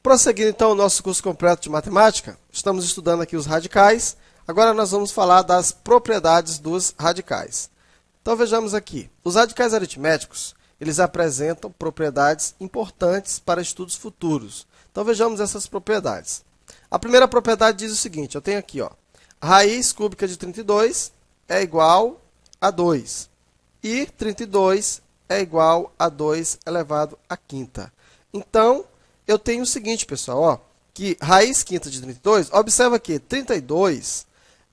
Prosseguindo então o nosso curso completo de matemática, estamos estudando aqui os radicais. Agora nós vamos falar das propriedades dos radicais. Então vejamos aqui, os radicais aritméticos, eles apresentam propriedades importantes para estudos futuros. Então vejamos essas propriedades. A primeira propriedade diz o seguinte, eu tenho aqui, ó, raiz cúbica de 32 é igual a 2 e 32 é igual a 2 elevado à quinta. Então, eu tenho o seguinte, pessoal, ó, que raiz quinta de 32, observa que 32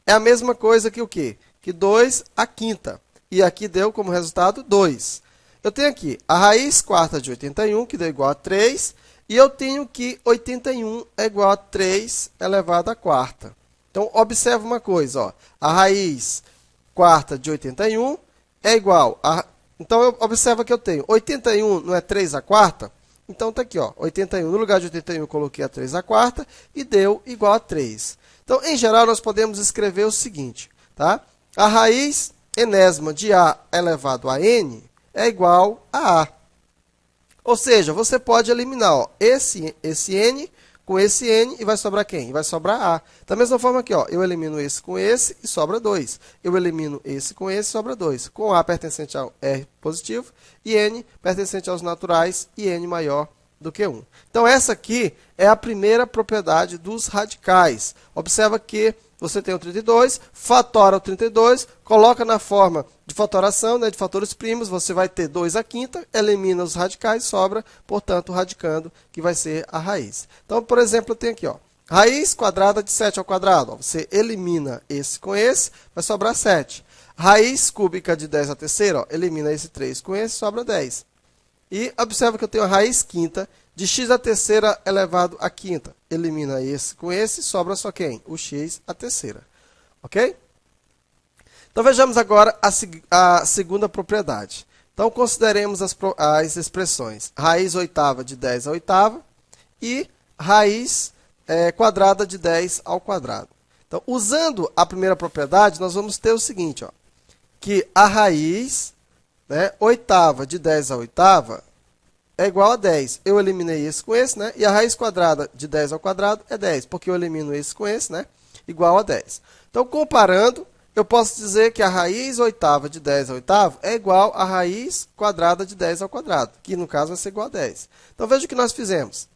é a mesma coisa que o quê? Que 2 à quinta. E aqui deu como resultado 2. Eu tenho aqui a raiz quarta de 81, que deu igual a 3, e eu tenho que 81 é igual a 3 elevado à quarta. Então, observa uma coisa, ó, a raiz quarta de 81 é igual a... Então, observa que eu tenho 81 não é 3 à quarta? Então, está aqui, ó, 81. No lugar de 81, eu coloquei a 3 à quarta e deu igual a 3. Então, em geral, nós podemos escrever o seguinte, tá? A raiz enésima de A elevado a N é igual a A. Ou seja, você pode eliminar ó, esse N com esse N e vai sobrar quem? Vai sobrar A. Da mesma forma aqui, ó, eu elimino esse com esse e sobra 2. Eu elimino esse com esse e sobra 2. Com A pertencente ao R positivo e N pertencente aos naturais e N maior do que 1. Então, essa aqui é a primeira propriedade dos radicais. Observa que você tem o 32, fatora o 32, coloca na forma de fatoração, né, de fatores primos, você vai ter 2 à quinta, elimina os radicais, sobra, portanto, o radicando, que vai ser a raiz. Então, por exemplo, eu tenho aqui, ó, raiz quadrada de 7 ao quadrado. Ó, você elimina esse com esse, vai sobrar 7. Raiz cúbica de 10 à terceira, ó, elimina esse 3 com esse, sobra 10. E observa que eu tenho a raiz quinta de x à terceira elevado à quinta. Elimina esse com esse, sobra só quem? O x à terceira. Ok? Então, vejamos agora a segunda propriedade. Então, consideremos as expressões raiz oitava de 10 à oitava e raiz quadrada de 10 ao quadrado. Então, usando a primeira propriedade, nós vamos ter o seguinte, ó, que a raiz, né, oitava de 10 à oitava é igual a 10. Eu eliminei esse com esse, né? E a raiz quadrada de 10 ao quadrado é 10, porque eu elimino esse com esse, né? Igual a 10. Então, comparando, eu posso dizer que a raiz oitava de 10 ao oitavo é igual à raiz quadrada de 10 ao quadrado, que no caso vai ser igual a 10. Então, veja o que nós fizemos.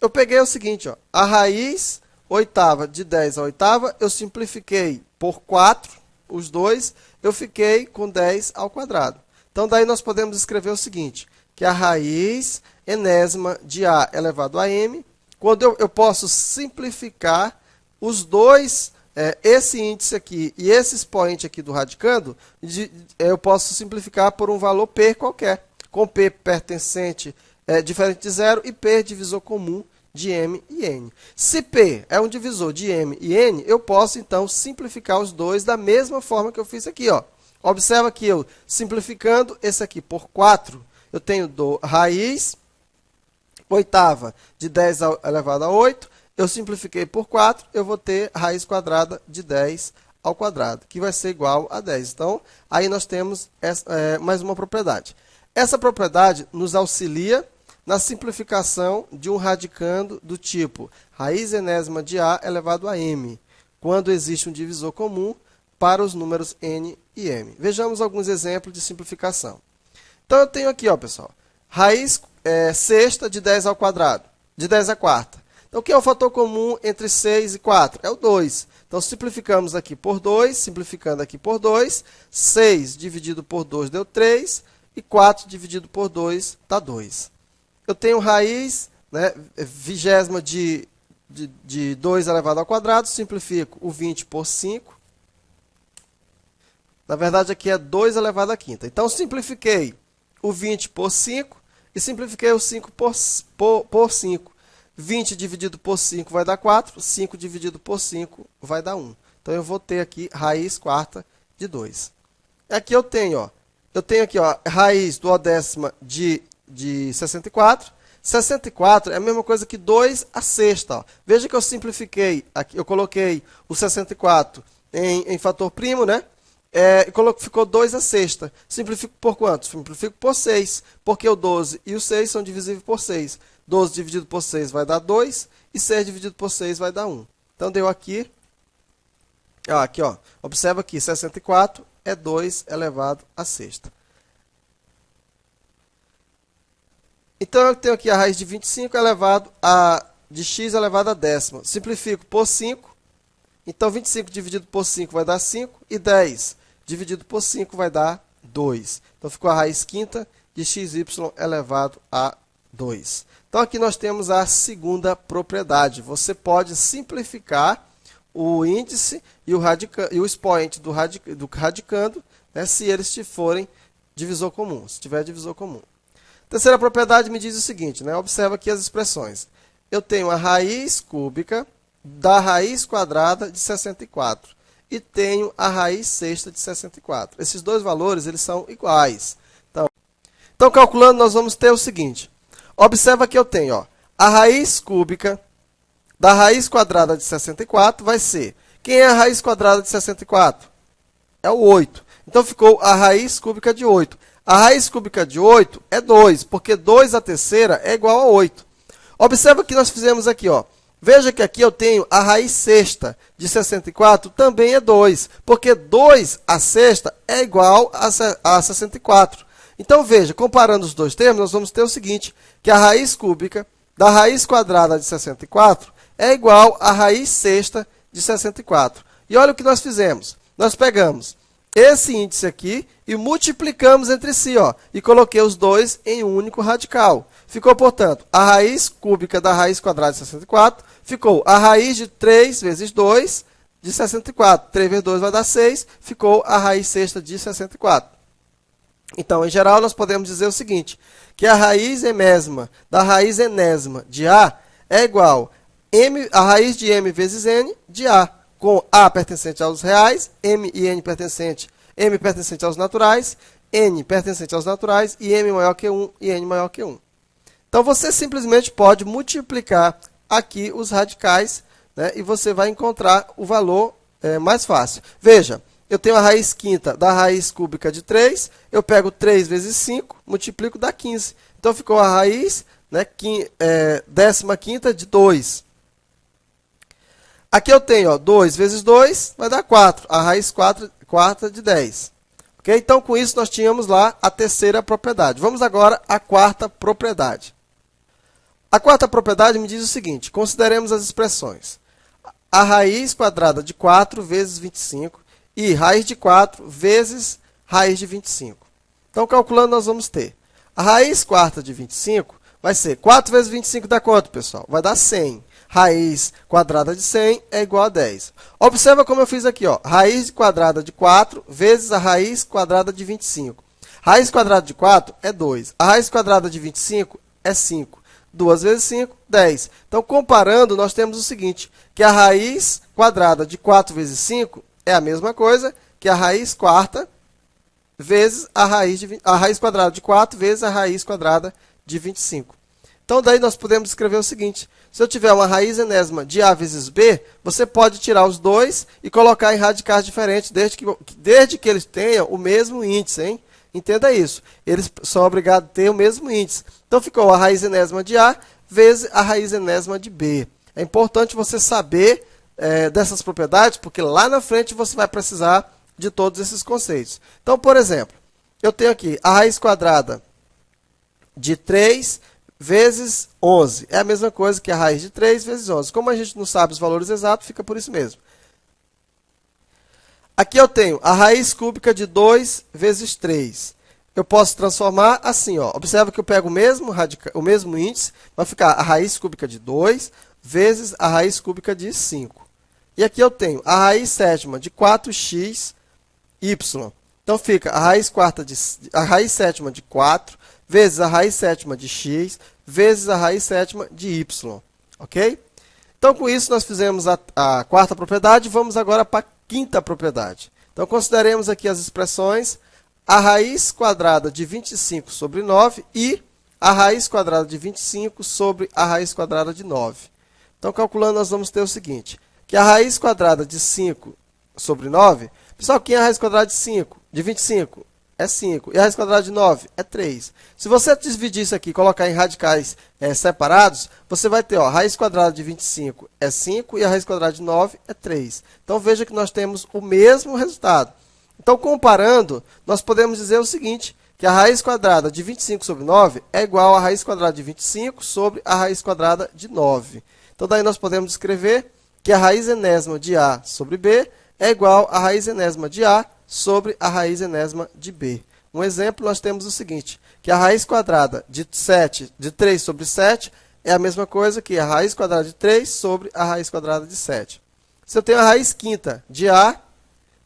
Eu peguei o seguinte, ó, a raiz oitava de 10 à oitava, eu simplifiquei por 4, os dois, eu fiquei com 10 ao quadrado. Então, daí nós podemos escrever o seguinte, que a raiz enésima de A elevado a M, quando eu posso simplificar os dois, esse índice aqui e esse expoente aqui do radicando, eu posso simplificar por um valor P qualquer, com P pertencente diferente de zero e P divisor comum de M e N. Se P é um divisor de M e N, eu posso, então, simplificar os dois da mesma forma que eu fiz aqui, ó. Observa que eu, simplificando esse aqui por 4, eu tenho raiz oitava de 10 elevado a 8, eu simplifiquei por 4, eu vou ter raiz quadrada de 10 ao quadrado, que vai ser igual a 10. Então, aí nós temos mais uma propriedade. Essa propriedade nos auxilia na simplificação de um radicando do tipo raiz enésima de A elevado a M, quando existe um divisor comum para os números N e M. Vejamos alguns exemplos de simplificação. Então, eu tenho aqui, ó, pessoal, raiz sexta de 10 ao quadrado, de 10 à quarta. Então, o que é o fator comum entre 6 e 4? É o 2. Então, simplificamos aqui por 2, simplificando aqui por 2, 6 dividido por 2 deu 3, e 4 dividido por 2 dá 2. Eu tenho raiz, né, vigésima de 2 elevado ao quadrado, simplifico o 20 por 5. Na verdade, aqui é 2 elevado à quinta. Então, simplifiquei o 20 por 5 e simplifiquei o 5 por 5. 20 dividido por 5 vai dar 4, 5 dividido por 5 vai dar 1. Então, eu vou ter aqui raiz quarta de 2. Aqui eu tenho aqui, ó, raiz duodécima de 64. 64 é a mesma coisa que 2 à sexta. Ó. Veja que eu simplifiquei, aqui, eu coloquei o 64 em fator primo, né? Ficou 2 à sexta. Simplifico por quanto? Simplifico por 6, porque o 12 e o 6 são divisíveis por 6. 12 dividido por 6 vai dar 2, e 6 dividido por 6 vai dar 1. Então, deu aqui, aqui, ó, observa aqui, 64 é 2 elevado à sexta. Então, eu tenho aqui a raiz de 25 de x elevado a décima. Simplifico por 5. Então, 25 dividido por 5 vai dar 5. E 10 dividido por 5 vai dar 2. Então, ficou a raiz quinta de xy elevado a 2. Então, aqui nós temos a segunda propriedade. Você pode simplificar o índice e o expoente do radicando, né, se eles forem divisor comum, se tiver divisor comum. Terceira propriedade me diz o seguinte, né? Observa aqui as expressões. Eu tenho a raiz cúbica da raiz quadrada de 64 e tenho a raiz sexta de 64. Esses dois valores eles são iguais. Então, calculando, nós vamos ter o seguinte. Observa que eu tenho, ó, a raiz cúbica da raiz quadrada de 64 vai ser... Quem é a raiz quadrada de 64? É o 8. Então, ficou a raiz cúbica de 8. A raiz cúbica de 8 é 2, porque 2 à terceira é igual a 8. Observa o que nós fizemos aqui, ó. Veja que aqui eu tenho a raiz sexta de 64, também é 2, porque 2 à sexta é igual a 64. Então, veja, comparando os dois termos, nós vamos ter o seguinte, que a raiz cúbica da raiz quadrada de 64 é igual à raiz sexta de 64. E olha o que nós fizemos. Nós pegamos esse índice aqui e multiplicamos entre si, ó, e coloquei os dois em um único radical. Ficou, portanto, a raiz cúbica da raiz quadrada de 64, ficou a raiz de 3 vezes 2 de 64. 3 vezes 2 vai dar 6, ficou a raiz sexta de 64. Então, em geral, nós podemos dizer o seguinte, que a raiz enésima da raiz enésima de A é igual a raiz de m vezes n de A, com A pertencente aos reais, m e n pertencente aos naturais, n pertencente aos naturais, e m maior que 1 e n maior que 1. Então, você simplesmente pode multiplicar aqui os radicais, né, e você vai encontrar o valor mais fácil. Veja, eu tenho a raiz quinta da raiz cúbica de 3, eu pego 3 vezes 5, multiplico, dá 15. Então, ficou a raiz, né, 15ª de 2. Aqui eu tenho, ó, 2 vezes 2 vai dar 4, a raiz quarta de 10. Okay? Então, com isso, nós tínhamos lá a terceira propriedade. Vamos agora à quarta propriedade. A quarta propriedade me diz o seguinte, consideremos as expressões. A raiz quadrada de 4 vezes 25 e raiz de 4 vezes raiz de 25. Então, calculando, nós vamos ter a raiz quarta de 25 vai ser 4 vezes 25 dá quanto, pessoal? Vai dar 100. Raiz quadrada de 100 é igual a 10. Observa como eu fiz aqui, ó. Raiz quadrada de 4 vezes a raiz quadrada de 25. Raiz quadrada de 4 é 2. A raiz quadrada de 25 é 5. 2 vezes 5, 10. Então, comparando, nós temos o seguinte, que a raiz quadrada de 4 vezes 5 é a mesma coisa que a raiz quarta vezes a raiz quadrada de 4 vezes a raiz quadrada de 25. Então, daí nós podemos escrever o seguinte, se eu tiver uma raiz enésima de A vezes B, você pode tirar os dois e colocar em radicais diferentes, desde que eles tenham o mesmo índice, hein? Entenda isso. Eles são obrigados a ter o mesmo índice. Então, ficou a raiz enésima de A vezes a raiz enésima de B. É importante você saber dessas propriedades, porque lá na frente você vai precisar de todos esses conceitos. Então, por exemplo, eu tenho aqui a raiz quadrada de 3 vezes 11. É a mesma coisa que a raiz de 3 vezes 11. Como a gente não sabe os valores exatos, fica por isso mesmo. Aqui eu tenho a raiz cúbica de 2 vezes 3. Eu posso transformar assim, ó. Observa que eu pego o mesmo índice, vai ficar a raiz cúbica de 2 vezes a raiz cúbica de 5. E aqui eu tenho a raiz sétima de 4xy. Então, fica a raiz sétima de 4 vezes a raiz sétima de x vezes a raiz sétima de y. Ok? Então, com isso, nós fizemos a quarta propriedade. Vamos agora para a quinta propriedade. Então, consideremos aqui as expressões a raiz quadrada de 25 sobre 9 e a raiz quadrada de 25 sobre a raiz quadrada de 9. Então, calculando, nós vamos ter o seguinte, que a raiz quadrada de 5 sobre 9, pessoal, quem é a raiz quadrada de 25? De 25? é 5. E a raiz quadrada de 9 é 3. Se você dividir isso aqui e colocar em radicais separados, você vai ter, ó, a raiz quadrada de 25 é 5 e a raiz quadrada de 9 é 3. Então, veja que nós temos o mesmo resultado. Então, comparando, nós podemos dizer o seguinte, que a raiz quadrada de 25 sobre 9 é igual à raiz quadrada de 25 sobre a raiz quadrada de 9. Então, daí nós podemos escrever que a raiz enésima de A sobre B é igual à raiz enésima de A sobre a raiz enésima de B. Um exemplo, nós temos o seguinte, que a raiz quadrada de 3 sobre 7 é a mesma coisa que a raiz quadrada de 3 sobre a raiz quadrada de 7. Se eu tenho a raiz quinta de A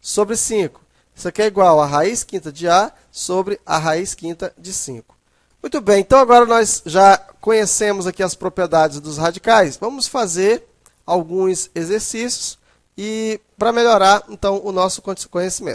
sobre 5, isso aqui é igual a raiz quinta de A sobre a raiz quinta de 5. Muito bem, então agora nós já conhecemos aqui as propriedades dos radicais. Vamos fazer alguns exercícios e para melhorar então o nosso conhecimento.